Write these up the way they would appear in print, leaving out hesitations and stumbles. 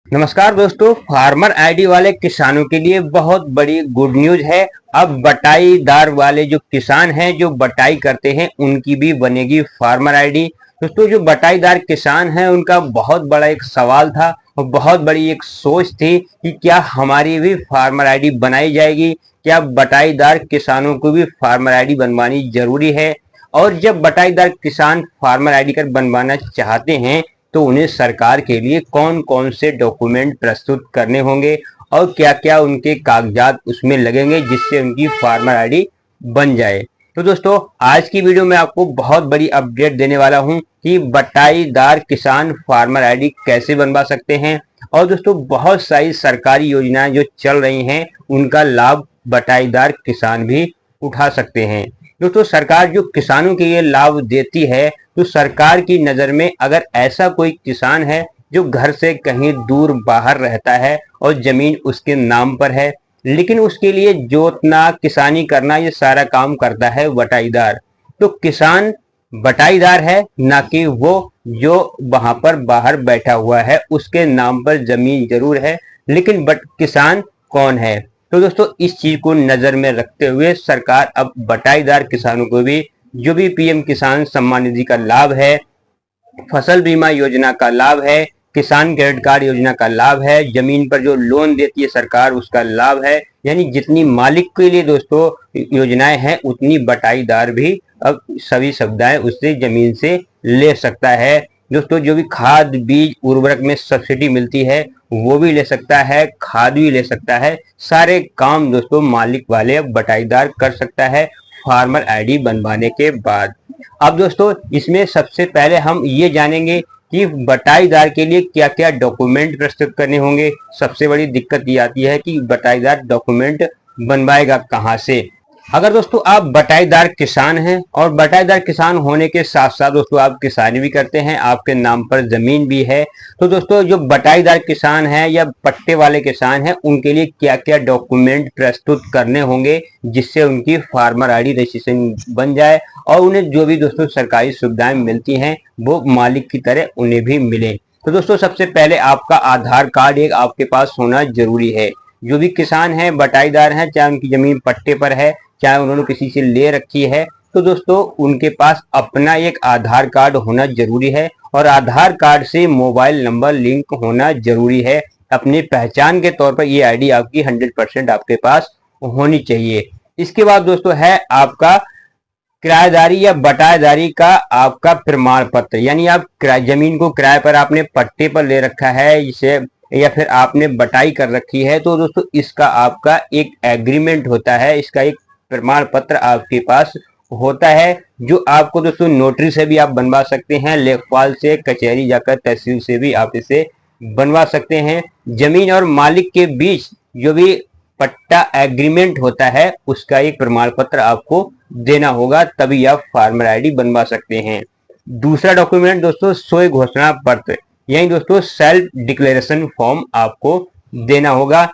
नमस्कार दोस्तों, farmer ID वाले किसानों के लिए बहुत बड़ी गुड न्यूज है। अब बटाईदार वाले जो किसान हैं, जो बटाई करते हैं, उनकी भी बनेगी फार्मर आईडी। दोस्तों, जो बटाईदार किसान हैं उनका बहुत बड़ा एक सवाल था और बहुत बड़ी एक सोच थी कि क्या हमारी भी फार्मर आईडी बनाई जाएगी, क्या बटाईदार किसानों को भी फार्मर आईडी बनवानी जरूरी है। और जब बटाईदार किसान फार्मर आईडी कार्ड बनवाना चाहते हैं तो उन्हें सरकार के लिए कौन कौन से डॉक्यूमेंट प्रस्तुत करने होंगे और क्या क्या उनके कागजात उसमें लगेंगे जिससे उनकी फार्मर आईडी बन जाए। तो दोस्तों, आज की वीडियो में आपको बहुत बड़ी अपडेट देने वाला हूं कि बटाईदार किसान फार्मर आईडी कैसे बनवा सकते हैं। और दोस्तों, बहुत सारी सरकारी योजनाएं जो चल रही हैं उनका लाभ बटाईदार किसान भी उठा सकते हैं। दोस्तों, सरकार जो किसानों के लिए लाभ देती है, तो सरकार की नजर में अगर ऐसा कोई किसान है जो घर से कहीं दूर बाहर रहता है और जमीन उसके नाम पर है, लेकिन उसके लिए जोतना किसानी करना ये सारा काम करता है बटाईदार, तो किसान बटाईदार है, ना कि वो जो वहां पर बाहर बैठा हुआ है। उसके नाम पर जमीन जरूर है लेकिन किसान कौन है। तो दोस्तों, इस चीज को नजर में रखते हुए सरकार अब बटाईदार किसानों को भी जो भी पीएम किसान सम्मान निधि का लाभ है, फसल बीमा योजना का लाभ है, किसान क्रेडिट कार्ड योजना का लाभ है, जमीन पर जो लोन देती है सरकार उसका लाभ है, यानी जितनी मालिक के लिए दोस्तों योजनाएं हैं उतनी बटाईदार भी अब सभी सुविधाएं उससे जमीन से ले सकता है। दोस्तों, जो भी खाद बीज उर्वरक में सब्सिडी मिलती है वो भी ले सकता है, खाद भी ले सकता है। सारे काम दोस्तों मालिक वाले अब बटाईदार कर सकता है फार्मर आईडी बनवाने के बाद। अब दोस्तों, इसमें सबसे पहले हम ये जानेंगे कि बटाईदार के लिए क्या क्या डॉक्यूमेंट प्रस्तुत करने होंगे। सबसे बड़ी दिक्कत ये आती है कि बटाईदार डॉक्यूमेंट बनवाएगा कहाँ से। अगर दोस्तों आप बटाईदार किसान हैं और बटाईदार किसान होने के साथ साथ दोस्तों आप किसानी भी करते हैं, आपके नाम पर जमीन भी है, तो दोस्तों जो बटाईदार किसान है या पट्टे वाले किसान हैं उनके लिए क्या क्या डॉक्यूमेंट प्रस्तुत करने होंगे जिससे उनकी फार्मर आईडी रजिस्ट्रेशन बन जाए और उन्हें जो भी दोस्तों सरकारी सुविधाएं मिलती हैं वो मालिक की तरह उन्हें भी मिले। तो दोस्तों, सबसे पहले आपका आधार कार्ड एक आपके पास होना जरूरी है। जो भी किसान है, बटाईदार है, चाहे उनकी जमीन पट्टे पर है चाहे उन्होंने किसी से ले रखी है, तो दोस्तों उनके पास अपना एक आधार कार्ड होना जरूरी है और आधार कार्ड से मोबाइल नंबर लिंक होना जरूरी है। अपनी पहचान के तौर पर ये आईडी आपकी 100% आपके पास होनी चाहिए। इसके बाद दोस्तों है आपका किराएदारी या बटाईदारी का आपका प्रमाण पत्र, यानी आप जमीन को किराए पर आपने पट्टे पर ले रखा है इसे या फिर आपने बटाई कर रखी है, तो दोस्तों इसका आपका एक एग्रीमेंट होता है, इसका एक प्रमाण पत्र आपके पास होता है जो आपको दोस्तों नोटरी से भी आप बनवा सकते हैं, लेखपाल से, कचहरी जाकर तहसील से भी आप इसे बनवा सकते हैं। जमीन और मालिक के बीच जो भी पट्टा एग्रीमेंट होता है उसका एक प्रमाण पत्र आपको देना होगा, तभी आप फार्मर आईडी बनवा सकते हैं। दूसरा डॉक्यूमेंट दोस्तों स्वयं घोषणा पत्र, यानी दोस्तों सेल्फ डिक्लेरेशन फॉर्म आपको देना होगा।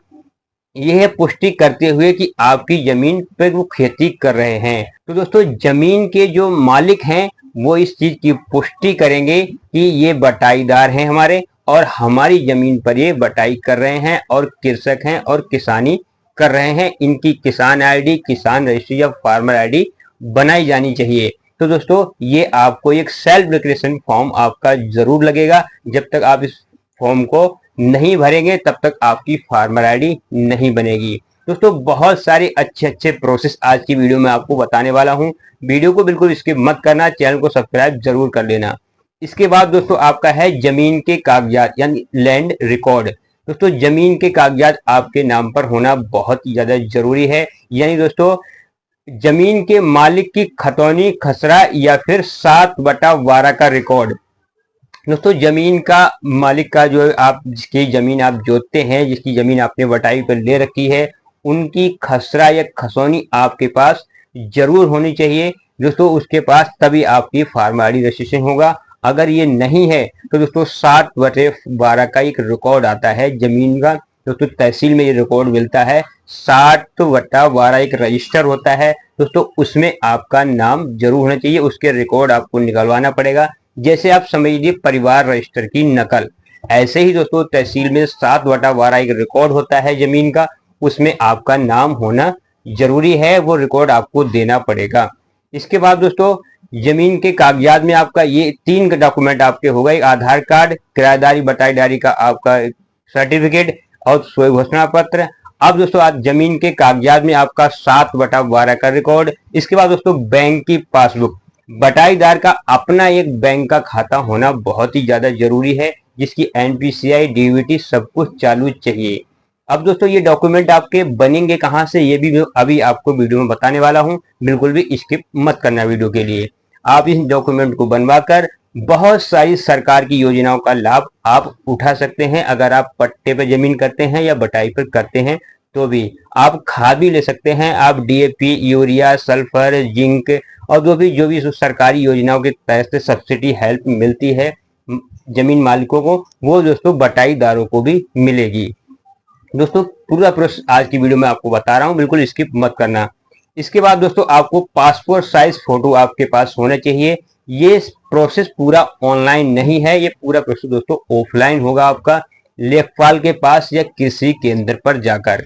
यह है पुष्टि करते हुए कि आपकी जमीन पर वो खेती कर रहे हैं। तो दोस्तों जमीन के जो मालिक हैं वो इस चीज की पुष्टि करेंगे कि ये बटाईदार हैं हमारे और हमारी जमीन पर ये बटाई कर रहे हैं और कृषक हैं और किसानी कर रहे हैं। इनकी किसान आईडी, किसान रजिस्ट्री या फार्मर आईडी बनाई जानी चाहिए। तो दोस्तों ये आपको एक सेल्फ डिक्लेरेशन फॉर्म आपका जरूर लगेगा। जब तक आप इस फॉर्म को नहीं भरेंगे तब तक आपकी फार्मर आईडी नहीं बनेगी। दोस्तों बहुत सारे अच्छे अच्छे प्रोसेस आज की वीडियो में आपको बताने वाला हूं। वीडियो को बिल्कुल स्किप मत करना, चैनल को सब्सक्राइब जरूर कर लेना। इसके बाद दोस्तों आपका है जमीन के कागजात यानी लैंड रिकॉर्ड। दोस्तों जमीन के कागजात आपके नाम पर होना बहुत ही ज्यादा जरूरी है, यानी दोस्तों जमीन के मालिक की खतौनी, खसरा या फिर 7/12 का रिकॉर्ड। दोस्तों जमीन का मालिक का जो आप जिसकी जमीन आप जोतते हैं, जिसकी जमीन आपने बटाई पर ले रखी है, उनकी खसरा या खसौनी आपके पास जरूर होनी चाहिए दोस्तों। उसके पास तभी आपकी फार्मर आईडी रजिस्ट्रेशन होगा। अगर ये नहीं है तो दोस्तों 7/12 का एक रिकॉर्ड आता है जमीन का। दोस्तों तहसील में ये रिकॉर्ड मिलता है, 7/12 एक रजिस्टर होता है दोस्तों, उसमें आपका नाम जरूर होना चाहिए। उसके रिकॉर्ड आपको निकलवाना पड़ेगा। जैसे आप समझिए परिवार रजिस्टर की नकल, ऐसे ही दोस्तों तहसील में 7/12 एक रिकॉर्ड होता है जमीन का, उसमें आपका नाम होना जरूरी है, वो रिकॉर्ड आपको देना पड़ेगा। इसके बाद दोस्तों जमीन के कागजात में आपका ये 3 डॉक्यूमेंट आपके होगा, एक आधार कार्ड, किराएदारी बटाईदारी का आपका सर्टिफिकेट और सोई घोषणा पत्र। अब दोस्तों आज जमीन के कागजात में आपका 7/12 का रिकॉर्ड। इसके बाद दोस्तों बैंक की पासबुक, बटाईदार का अपना एक बैंक का खाता होना बहुत ही ज्यादा जरूरी है, जिसकी एनपीसीआई डीबीटी सब कुछ चालू चाहिए। अब दोस्तों ये डॉक्यूमेंट आपके बनेंगे कहाँ से, ये भी अभी आपको वीडियो में बताने वाला हूँ, बिल्कुल भी स्किप मत करना वीडियो के लिए। आप इस डॉक्यूमेंट को बनवाकर बहुत सारी सरकार की योजनाओं का लाभ आप उठा सकते हैं। अगर आप पट्टे पे जमीन करते हैं या बटाई पर करते हैं तो भी आप खाद भी ले सकते हैं। आप डीएपी, यूरिया, सल्फर, जिंक और जो भी सरकारी योजनाओं के तहत से सब्सिडी हेल्प मिलती है जमीन मालिकों को, वो दोस्तों बटाईदारों को भी मिलेगी। दोस्तों पूरा प्रोसेस आज की वीडियो में आपको बता रहा हूं, बिल्कुल स्किप मत करना। इसके बाद दोस्तों आपको पासपोर्ट साइज फोटो आपके पास होना चाहिए। ये प्रोसेस पूरा ऑनलाइन नहीं है, ये पूरा प्रोसेस दोस्तों ऑफलाइन होगा आपका, लेखपाल के पास या कृषि केंद्र पर जाकर।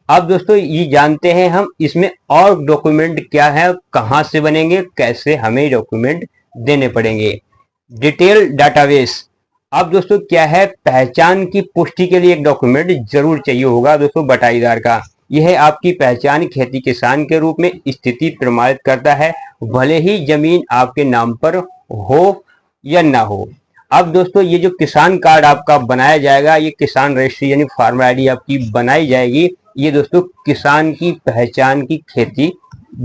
अब दोस्तों ये जानते हैं हम इसमें और डॉक्यूमेंट क्या है, कहां से बनेंगे, कैसे हमें डॉक्यूमेंट देने पड़ेंगे। डिटेल डाटाबेस, अब दोस्तों क्या है, पहचान की पुष्टि के लिए एक डॉक्यूमेंट जरूर चाहिए होगा दोस्तों बटाईदार का। यह है आपकी पहचान खेती किसान के रूप में स्थिति प्रमाणित करता है, भले ही जमीन आपके नाम पर हो या ना हो। अब दोस्तों ये जो किसान कार्ड आपका बनाया जाएगा, ये किसान रजिस्ट्री यानी फार्मर आईडी आपकी बनाई जाएगी, ये दोस्तों किसान की पहचान की खेती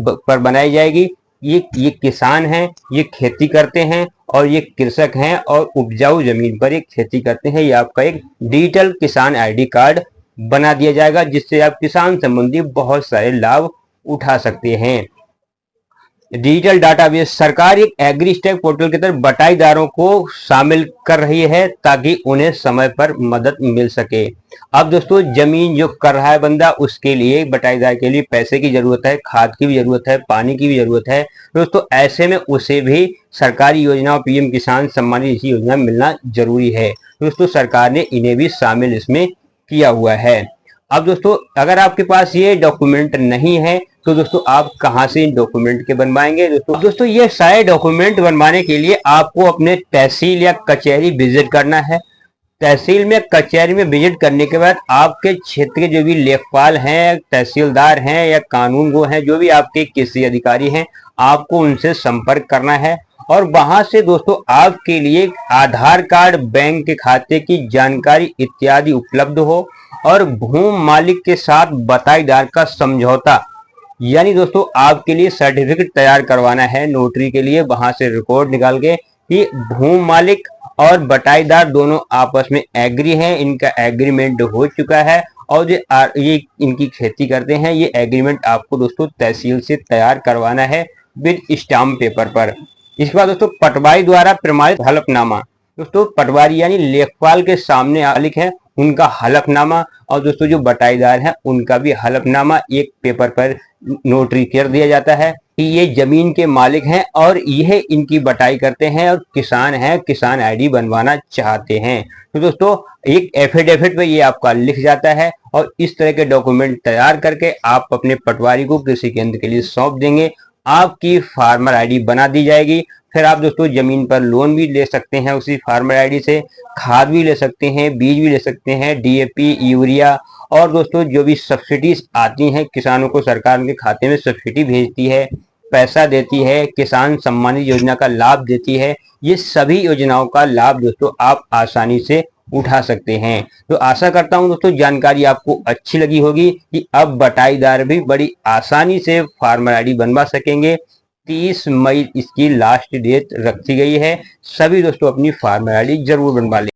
पर बनाई जाएगी। ये किसान हैं, ये खेती करते हैं और ये कृषक हैं और उपजाऊ जमीन पर ये खेती करते हैं। ये आपका एक डिजिटल किसान आईडी कार्ड बना दिया जाएगा, जिससे आप किसान संबंधी बहुत सारे लाभ उठा सकते हैं। डिजिटल डाटाबेस, सरकार एक एग्री स्टैक पोर्टल की तरफ बटाईदारों को शामिल कर रही है ताकि उन्हें समय पर मदद मिल सके। अब दोस्तों जमीन जो कर रहा है बंदा, उसके लिए बटाईदार के लिए पैसे की जरूरत है, खाद की भी जरूरत है, पानी की भी जरूरत है दोस्तों। ऐसे में उसे भी सरकारी योजनाओं, पीएम किसान सम्मान निधि जैसी योजना मिलना जरूरी है दोस्तों। सरकार ने इन्हें भी शामिल इसमें किया हुआ है। अब दोस्तों अगर आपके पास ये डॉक्यूमेंट नहीं है तो दोस्तों आप कहां से इन डॉक्यूमेंट के बनवाएंगे दोस्तों ये सारे डॉक्यूमेंट बनवाने के लिए आपको अपने तहसील या कचहरी विजिट करना है। तहसील में, कचहरी में विजिट करने के बाद आपके क्षेत्र के जो भी लेखपाल हैं, तहसीलदार हैं या कानून गो हैं, जो भी आपके कृषि अधिकारी हैं, आपको उनसे संपर्क करना है और वहां से दोस्तों आपके लिए आधार कार्ड, बैंक के खाते की जानकारी इत्यादि उपलब्ध हो और भूमि मालिक के साथ बटाईदार का समझौता, यानी दोस्तों आपके लिए सर्टिफिकेट तैयार करवाना है नोटरी के लिए, वहां से रिकॉर्ड निकाल के कि भूमि मालिक और बटाईदार दोनों आपस में एग्री हैं, इनका एग्रीमेंट हो चुका है और ये इनकी खेती करते हैं। ये एग्रीमेंट आपको दोस्तों तहसील से तैयार करवाना है विद स्टाम्प पेपर पर। इसके बाद दोस्तों पटवारी द्वारा प्रमाणित हलफनामा, दोस्तों पटवारी यानी लेखपाल के सामने मालिक है उनका हलफनामा और दोस्तों जो बटाईदार हैं उनका भी हलफनामा एक पेपर पर नोटरी कर दिया जाता है कि ये जमीन के मालिक हैं और यह इनकी बटाई करते हैं और किसान हैं, किसान आईडी बनवाना चाहते हैं। तो दोस्तों एक एफिडेविट पे ये आपका लिख जाता है और इस तरह के डॉक्यूमेंट तैयार करके आप अपने पटवारी को कृषि केंद्र के लिए सौंप देंगे, आपकी फार्मर आईडी बना दी जाएगी। फिर आप दोस्तों जमीन पर लोन भी ले सकते हैं उसी फार्मर आईडी से, खाद भी ले सकते हैं, बीज भी ले सकते हैं, डीएपी, यूरिया और दोस्तों जो भी सब्सिडीज आती हैं किसानों को, सरकार उनके खाते में सब्सिडी भेजती है, पैसा देती है, किसान सम्मान निधि योजना का लाभ देती है, ये सभी योजनाओं का लाभ दोस्तों आप आसानी से उठा सकते हैं। तो आशा करता हूं दोस्तों जानकारी आपको अच्छी लगी होगी कि अब बटाईदार भी बड़ी आसानी से फार्मर आईडी बनवा सकेंगे। 30 मई इसकी लास्ट डेट रखी गई है, सभी दोस्तों अपनी फार्मर आईडी जरूर बनवा लें।